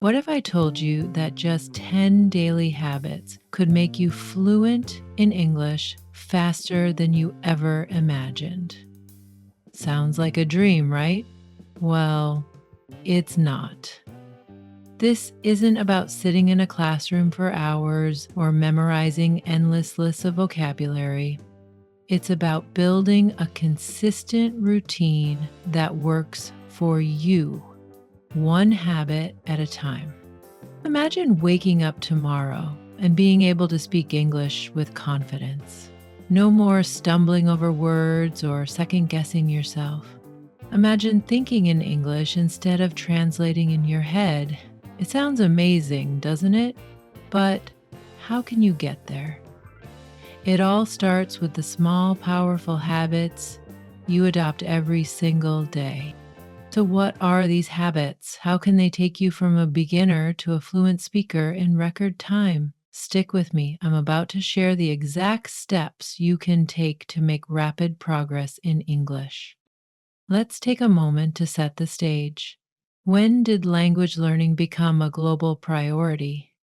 What if I told you that just 10 daily habits could make you fluent in English faster than you ever imagined? Sounds like a dream, right? Well, it's not. This isn't about sitting in a classroom for hours or memorizing endless lists of vocabulary. It's about building a consistent routine that works for you, one habit at a time. Imagine waking up tomorrow and being able to speak English with confidence. No more stumbling over words or second guessing yourself. Imagine thinking in English instead of translating in your head. It sounds amazing, doesn't it? But how can you get there? It all starts with the small, powerful habits you adopt every single day. So, what are these habits? How can they take you from a beginner to a fluent speaker in record time? Stick with me. I'm about to share the exact steps you can take to make rapid progress in English. Let's take a moment to set the stage. When did language learning become a global priority?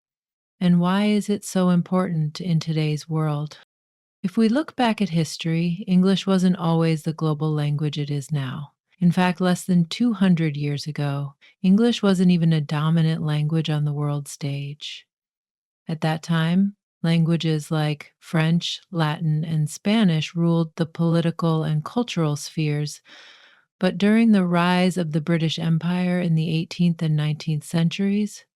And why is it so important in today's world? If we look back at history, English wasn't always the global language it is now. In fact, less than 200 years ago, English wasn't even a dominant language on the world stage. At that time, languages like French, Latin, and Spanish ruled the political and cultural spheres. But during the rise of the British Empire in the 18th and 19th centuries,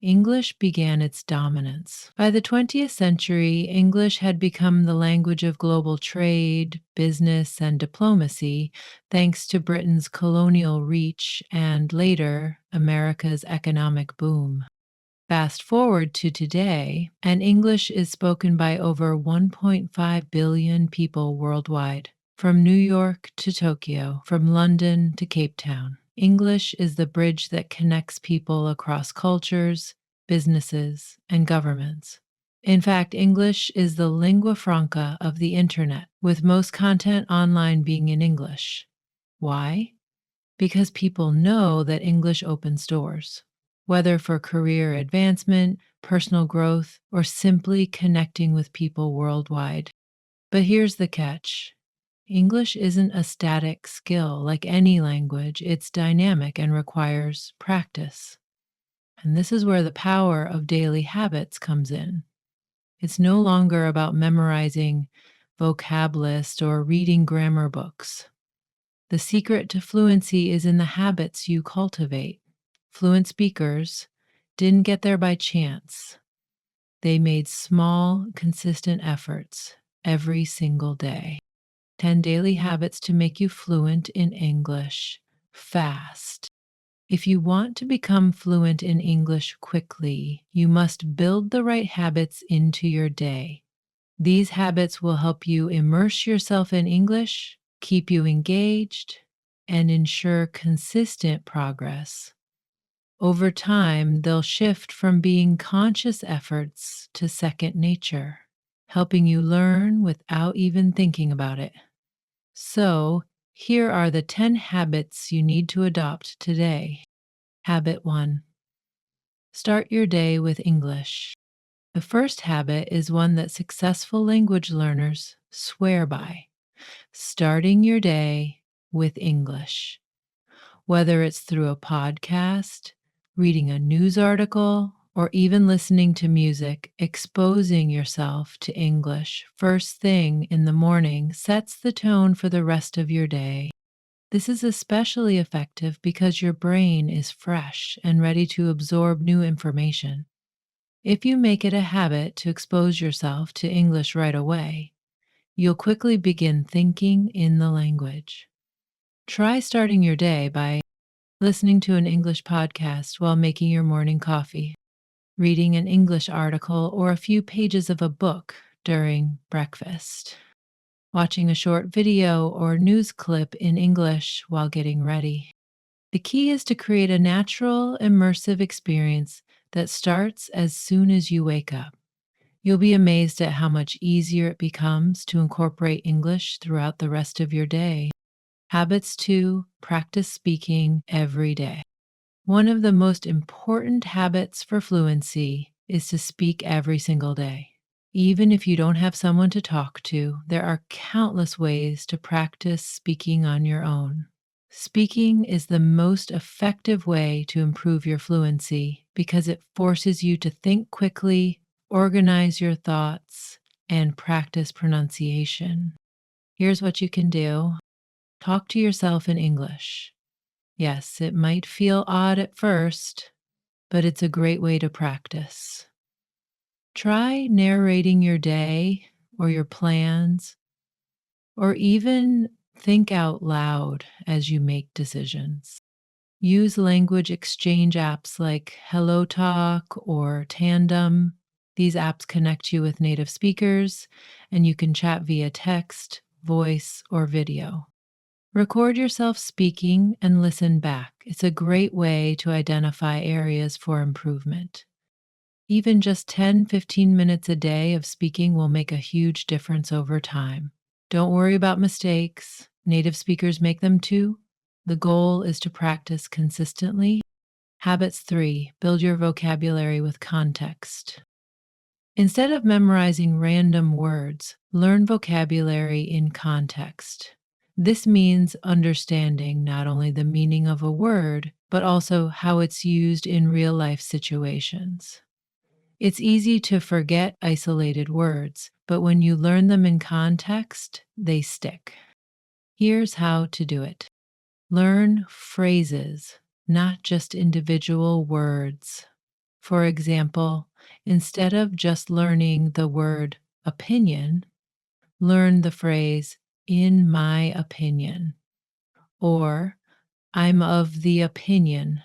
English began its dominance. By the 20th century, English had become the language of global trade, business, and diplomacy, thanks to Britain's colonial reach and later, America's economic boom. Fast forward to today, and English is spoken by over 1.5 billion people worldwide, from New York to Tokyo, from London to Cape Town. English is the bridge that connects people across cultures, businesses, and governments. In fact, English is the lingua franca of the internet, with most content online being in English. Why? Because people know that English opens doors, whether for career advancement, personal growth, or simply connecting with people worldwide. But here's the catch. English isn't a static skill like any language, it's dynamic and requires practice. And this is where the power of daily habits comes in. It's no longer about memorizing vocab lists or reading grammar books. The secret to fluency is in the habits you cultivate. Fluent speakers didn't get there by chance. They made small, consistent efforts every single day. 10 daily habits to make you fluent in English fast. If you want to become fluent in English quickly, you must build the right habits into your day. These habits will help you immerse yourself in English, keep you engaged, and ensure consistent progress. Over time, they'll shift from being conscious efforts to second nature, helping you learn without even thinking about it. So, here are the 10 habits you need to adopt today. Habit 1. Start your day with English. The first habit is one that successful language learners swear by: starting your day with English. Whether it's through a podcast, reading a news article, or even listening to music, exposing yourself to English first thing in the morning sets the tone for the rest of your day. This is especially effective because your brain is fresh and ready to absorb new information. If you make it a habit to expose yourself to English right away, you'll quickly begin thinking in the language. Try starting your day by listening to an English podcast while making your morning coffee, reading an English article or a few pages of a book during breakfast, watching a short video or news clip in English while getting ready. The key is to create a natural, immersive experience that starts as soon as you wake up. You'll be amazed at how much easier it becomes to incorporate English throughout the rest of your day. Habits 2. Practice speaking every day. One of the most important habits for fluency is to speak every single day. Even if you don't have someone to talk to, there are countless ways to practice speaking on your own. Speaking is the most effective way to improve your fluency because it forces you to think quickly, organize your thoughts, and practice pronunciation. Here's what you can do: talk to yourself in English. Yes, it might feel odd at first, but it's a great way to practice. Try narrating your day or your plans, or even think out loud as you make decisions. Use language exchange apps like HelloTalk or Tandem. These apps connect you with native speakers, and you can chat via text, voice, or video. Record yourself speaking and listen back. It's a great way to identify areas for improvement. Even just 10-15 minutes a day of speaking will make a huge difference over time. Don't worry about mistakes. Native speakers make them too. The goal is to practice consistently. Habits 3: build your vocabulary with context. Instead of memorizing random words, learn vocabulary in context. This means understanding not only the meaning of a word, but also how it's used in real life situations. It's easy to forget isolated words, but when you learn them in context, they stick. Here's how to do it: learn phrases, not just individual words. For example, instead of just learning the word opinion, learn the phrase "in my opinion" or "I'm of the opinion."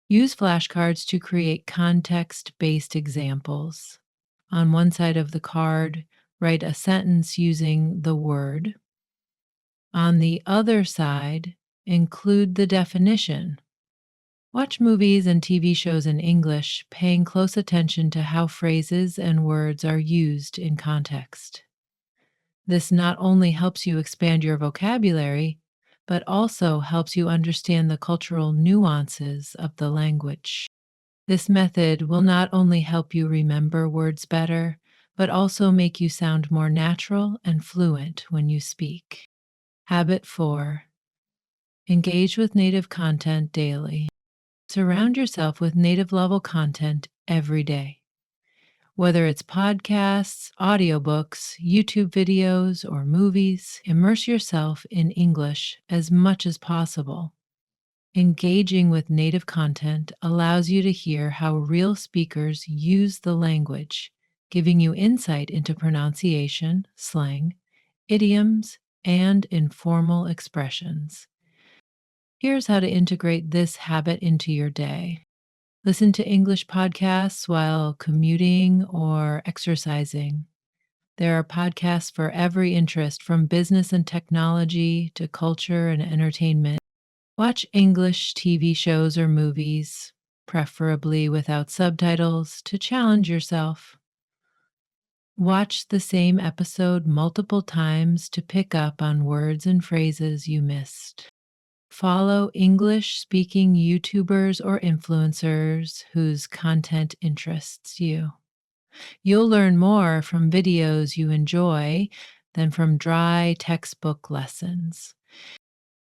Use flashcards to create context based examples. On one side of the card, write a sentence using the word. On the other side, include the definition. Watch movies and TV shows in English, paying close attention to how phrases and words are used in context. This not only helps you expand your vocabulary, but also helps you understand the cultural nuances of the language. This method will not only help you remember words better, but also make you sound more natural and fluent when you speak. Habit 4: engage with native content daily. Surround yourself with native level content every day. Whether it's podcasts, audiobooks, YouTube videos, or movies, immerse yourself in English as much as possible. Engaging with native content allows you to hear how real speakers use the language, giving you insight into pronunciation, slang, idioms, and informal expressions. Here's how to integrate this habit into your day. Listen to English podcasts while commuting or exercising. There are podcasts for every interest, from business and technology to culture and entertainment. Watch English TV shows or movies, preferably without subtitles, to challenge yourself. Watch the same episode multiple times to pick up on words and phrases you missed. Follow English speaking YouTubers or influencers whose content interests you. You'll learn more from videos you enjoy than from dry textbook lessons.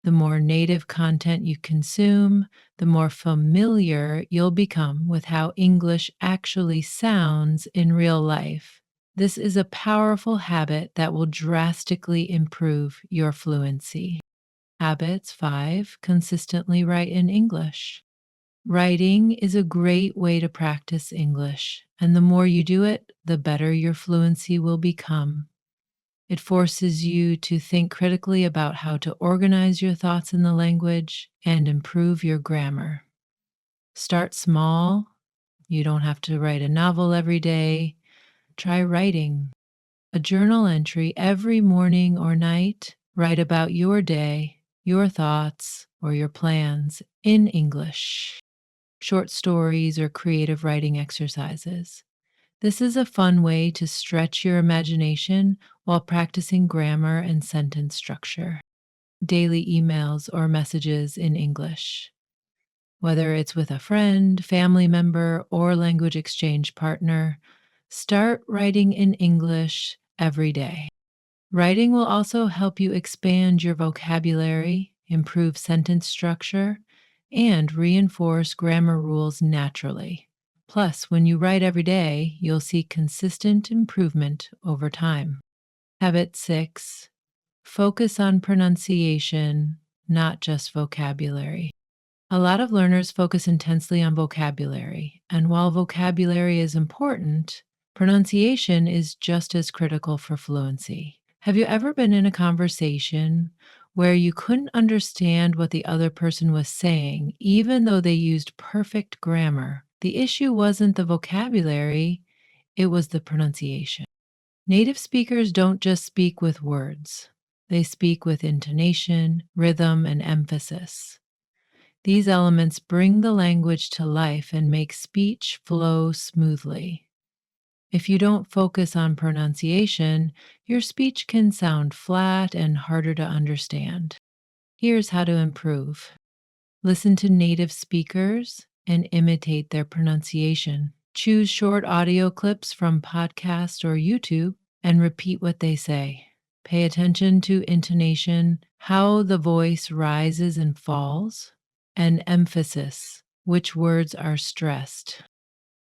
The more native content you consume, the more familiar you'll become with how English actually sounds in real life. This is a powerful habit that will drastically improve your fluency. Habits 5: consistently write in English. Writing is a great way to practice English, and the more you do it, the better your fluency will become. It forces you to think critically about how to organize your thoughts in the language and improve your grammar. Start small. You don't have to write a novel every day. Try writing a journal entry every morning or night. Write about your day, your thoughts, or your plans in English. Short stories or creative writing exercises. This is a fun way to stretch your imagination while practicing grammar and sentence structure. Daily emails or messages in English. Whether it's with a friend, family member, or language exchange partner, start writing in English every day. Writing will also help you expand your vocabulary, improve sentence structure, and reinforce grammar rules naturally. Plus, when you write every day, you'll see consistent improvement over time. Habit 6: focus on pronunciation, not just vocabulary. A lot of learners focus intensely on vocabulary, and while vocabulary is important, pronunciation is just as critical for fluency. Have you ever been in a conversation where you couldn't understand what the other person was saying, even though they used perfect grammar? The issue wasn't the vocabulary, it was the pronunciation. Native speakers don't just speak with words, they speak with intonation, rhythm, and emphasis. These elements bring the language to life and make speech flow smoothly. If you don't focus on pronunciation, your speech can sound flat and harder to understand. Here's how to improve: listen to native speakers and imitate their pronunciation. Choose short audio clips from podcasts or YouTube and repeat what they say. Pay attention to intonation, how the voice rises and falls, and emphasis, which words are stressed.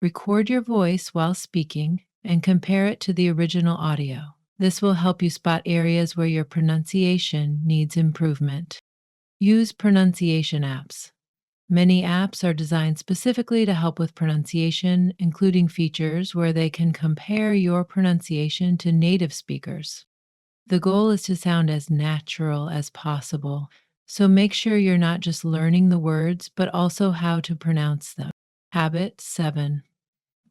Record your voice while speaking and compare it to the original audio. This will help you spot areas where your pronunciation needs improvement. Use pronunciation apps. Many apps are designed specifically to help with pronunciation, including features where they can compare your pronunciation to native speakers. The goal is to sound as natural as possible, so make sure you're not just learning the words, but also how to pronounce them. Habit 7: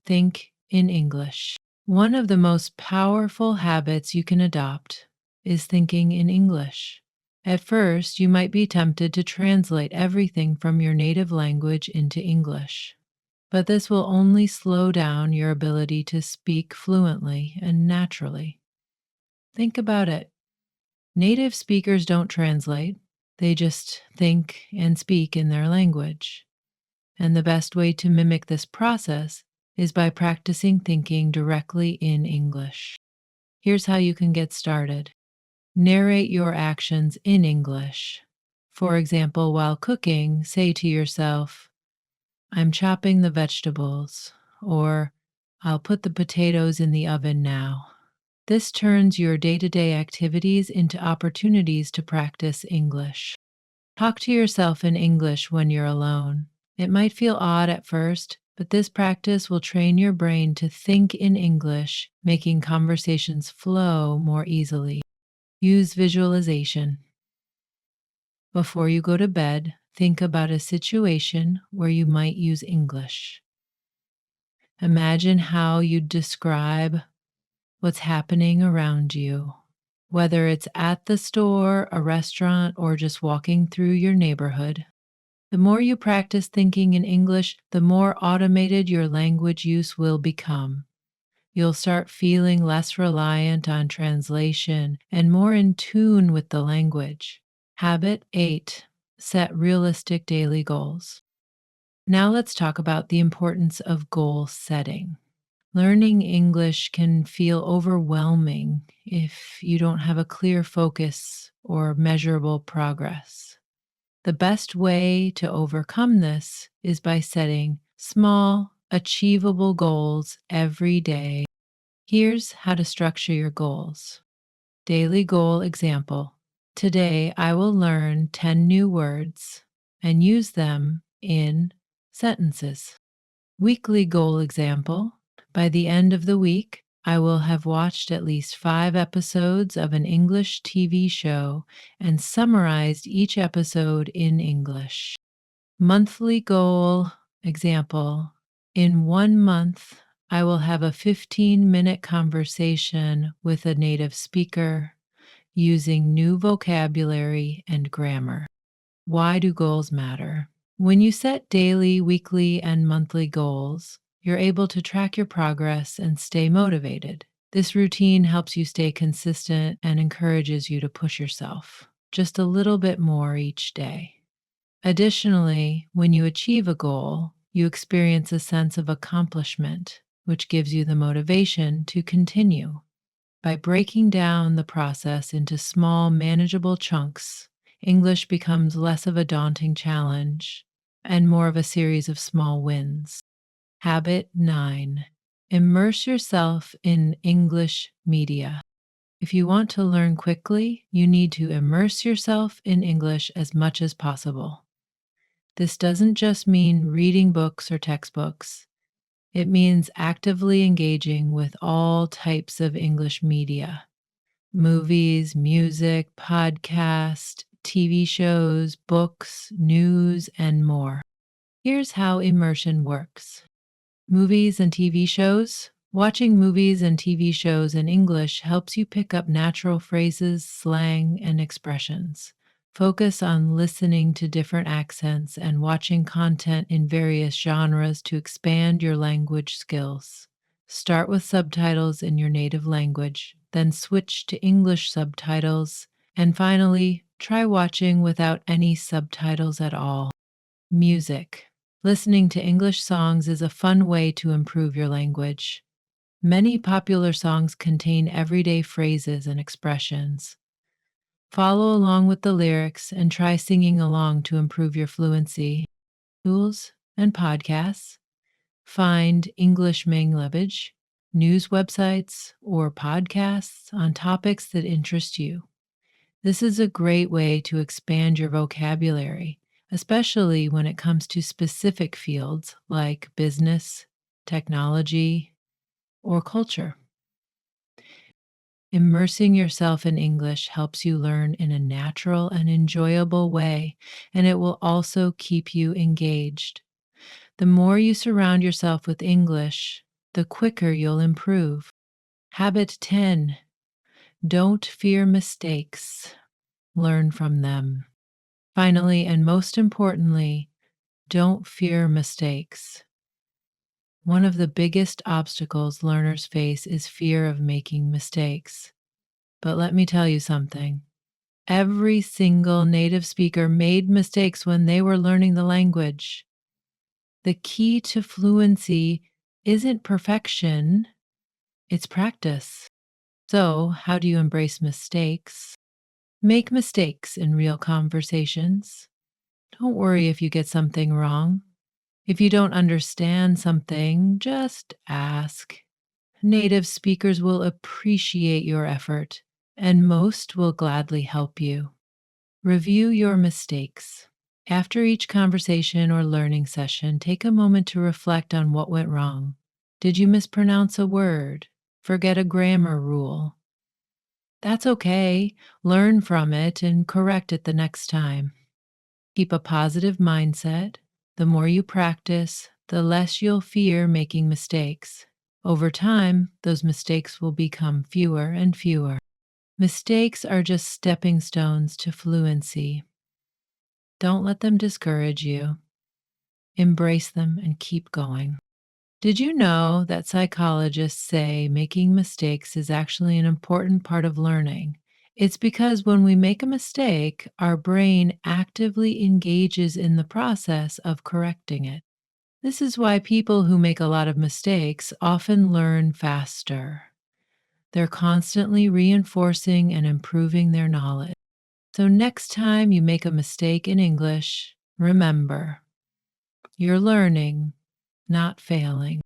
think in English. One of the most powerful habits you can adopt is thinking in English. At first, you might be tempted to translate everything from your native language into English, but this will only slow down your ability to speak fluently and naturally. Think about it. Native speakers don't translate, they just think and speak in their language. And the best way to mimic this process is by practicing thinking directly in English. Here's how you can get started. Narrate your actions in English. For example, while cooking, say to yourself, "I'm chopping the vegetables," or "I'll put the potatoes in the oven now." This turns your day-to-day activities into opportunities to practice English. Talk to yourself in English when you're alone. It might feel odd at first, but this practice will train your brain to think in English, making conversations flow more easily. Use visualization. Before you go to bed, think about a situation where you might use English. Imagine how you'd describe what's happening around you, whether it's at the store, a restaurant, or just walking through your neighborhood. The more you practice thinking in English, the more automated your language use will become. You'll start feeling less reliant on translation and more in tune with the language. Habit 8: set realistic daily goals. Now let's talk about the importance of goal setting. Learning English can feel overwhelming if you don't have a clear focus or measurable progress. The best way to overcome this is by setting small, achievable goals every day. Here's how to structure your goals. Daily goal example: today I will learn 10 new words and use them in sentences. Weekly goal example: by the end of the week, I will have watched at least 5 episodes of an English TV show and summarized each episode in English. Monthly goal example: in 1 month, I will have a 15-minute conversation with a native speaker using new vocabulary and grammar. Why do goals matter? When you set daily, weekly, and monthly goals, you're able to track your progress and stay motivated. This routine helps you stay consistent and encourages you to push yourself just a little bit more each day. Additionally, when you achieve a goal, you experience a sense of accomplishment, which gives you the motivation to continue. By breaking down the process into small, manageable chunks, English becomes less of a daunting challenge and more of a series of small wins. Habit 9. Immerse yourself in English media. If you want to learn quickly, you need to immerse yourself in English as much as possible. This doesn't just mean reading books or textbooks. It means actively engaging with all types of English media: movies, music, podcasts, TV shows, books, news, and more. Here's how immersion works. Movies and TV shows. Watching movies and TV shows in English helps you pick up natural phrases, slang, and expressions. Focus on listening to different accents and watching content in various genres to expand your language skills. Start with subtitles in your native language, then switch to English subtitles, and finally, try watching without any subtitles at all. Music. Listening to English songs is a fun way to improve your language. Many popular songs contain everyday phrases and expressions. Follow along with the lyrics and try singing along to improve your fluency. Tools and podcasts. Find English language, news websites, or podcasts on topics that interest you. This is a great way to expand your vocabulary, especially when it comes to specific fields like business, technology, or culture. Immersing yourself in English helps you learn in a natural and enjoyable way, and it will also keep you engaged. The more you surround yourself with English, the quicker you'll improve. Habit 10. Don't fear mistakes. Learn from them. Finally, and most importantly, don't fear mistakes. One of the biggest obstacles learners face is fear of making mistakes. But let me tell you something. Every single native speaker made mistakes when they were learning the language. The key to fluency isn't perfection, it's practice. So, how do you embrace mistakes? Make mistakes in real conversations. Don't worry if you get something wrong. If you don't understand something, just ask. Native speakers will appreciate your effort, and most will gladly help you. Review your mistakes. After each conversation or learning session, take a moment to reflect on what went wrong. Did you mispronounce a word? Forget a grammar rule? That's okay. Learn from it and correct it the next time. Keep a positive mindset. The more you practice, the less you'll fear making mistakes. Over time, those mistakes will become fewer and fewer. Mistakes are just stepping stones to fluency. Don't let them discourage you. Embrace them and keep going. Did you know that psychologists say making mistakes is actually an important part of learning? It's because when we make a mistake, our brain actively engages in the process of correcting it. This is why people who make a lot of mistakes often learn faster. They're constantly reinforcing and improving their knowledge. So next time you make a mistake in English, remember, you're learning, not failing.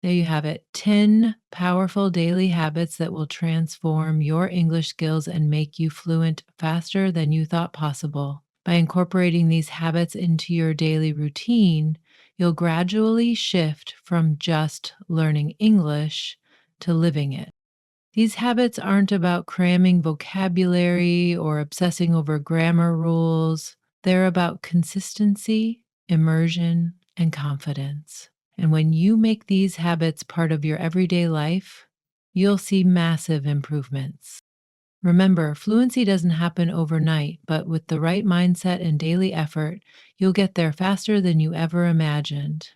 There you have it, 10 powerful daily habits that will transform your English skills and make you fluent faster than you thought possible. By incorporating these habits into your daily routine, you'll gradually shift from just learning English to living it. These habits aren't about cramming vocabulary or obsessing over grammar rules. They're about consistency, immersion, and confidence. And when you make these habits part of your everyday life, you'll see massive improvements. Remember, fluency doesn't happen overnight, but with the right mindset and daily effort, you'll get there faster than you ever imagined.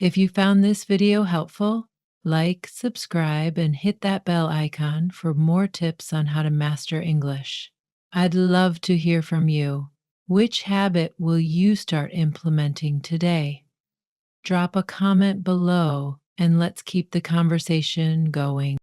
If you found this video helpful, like, subscribe, and hit that bell icon for more tips on how to master English. I'd love to hear from you. Which habit will you start implementing today? Drop a comment below and let's keep the conversation going.